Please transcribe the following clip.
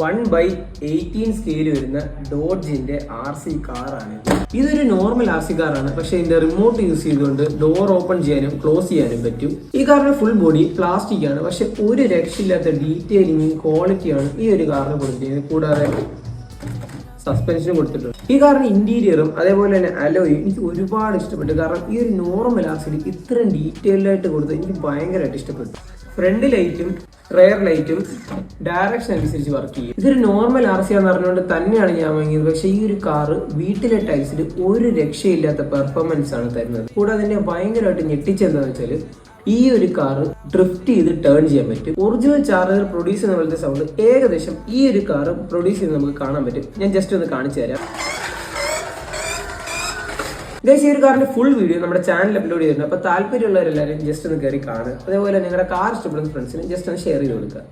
1/18 scale വരുന്ന ഡോഡ്ജിന്റെ RC കാറാണ്. ഇതൊരു നോർമൽ RC കാറാണ്, പക്ഷെ ഇതിന്റെ റിമോട്ട് യൂസ് ചെയ്തുകൊണ്ട് ഡോർ ഓപ്പൺ ചെയ്യാനും ക്ലോസ് ചെയ്യാനും പറ്റും. ഈ കാറിന്റെ ഫുൾ ബോഡി പ്ലാസ്റ്റിക് ആണ്, പക്ഷെ ഒരു രക്ഷയില്ലാത്ത ഡീറ്റെയിലിംഗും ക്വാളിറ്റിയാണ് ഈ ഒരു കാറിന് കൊടുത്തിരിക്കുന്നത്. കൂടാതെ സസ്പെൻഷനും കൊടുത്തിട്ടുണ്ട്. ഈ കാറിന്റെ ഇന്റീരിയറും അതേപോലെ തന്നെ അലോയും എനിക്ക് ഒരുപാട് ഇഷ്ടപ്പെട്ടു. കാരണം ഈ ഒരു നോർമൽ RCയിൽ ഇത്രയും ഡീറ്റെയിൽഡ് ആയിട്ട് കൊടുത്ത് എനിക്ക് ഭയങ്കരമായിട്ട് ഇഷ്ടപ്പെട്ടു. ഫ്രണ്ട് ലൈറ്റും റെയർ ലൈറ്റും ഡയറക്ഷൻ അനുസരിച്ച് വർക്ക് ചെയ്യും. ഇതൊരു നോർമൽ RC ആണെന്ന് പറഞ്ഞുകൊണ്ട് തന്നെയാണ് ഞാൻ വാങ്ങിയത്. പക്ഷേ ഈ ഒരു കാറ് വീട്ടിലെ ടൈൽസിൽ ഒരു രക്ഷയില്ലാത്ത പെർഫോമൻസ് ആണ് തരുന്നത്. കൂടാതെ അതിന്റെ ഭയങ്കരമായിട്ട് ഞെട്ടിച്ചെന്താന്ന് വെച്ചാൽ ഈ ഒരു കാറ് ഡ്രിഫ്റ്റ് ചെയ്ത് ടേൺ ചെയ്യാൻ പറ്റും. ഒറിജിനൽ ചാർജർ പ്രൊഡ്യൂസ് ചെയ്യുന്ന പോലത്തെ സൗണ്ട് ഏകദേശം ഈ ഒരു കാറ് പ്രൊഡ്യൂസ് ചെയ്ത് നമുക്ക് കാണാൻ പറ്റും. ഞാൻ ജസ്റ്റ് ഒന്ന് കാണിച്ചു തരാം. ഗൈസ്, ഈ ഒരു കാറിന്റെ ഫുൾ വീഡിയോ നമ്മുടെ ചാനൽ അപ്ലോഡ് ചെയ്തിട്ടുണ്ട്. അപ്പോൾ താല്പര്യമുള്ളവരെല്ലാവരും ജസ്റ്റ് ഒന്ന് കയറി കാണുക. അതേപോലെ നിങ്ങളുടെ കാർ ഇഷ്ടപ്പെടുന്ന ഫ്രണ്ട്സിന് ജസ്റ്റ് ഒന്ന് ഷെയർ ചെയ്ത് കൊടുക്കുക.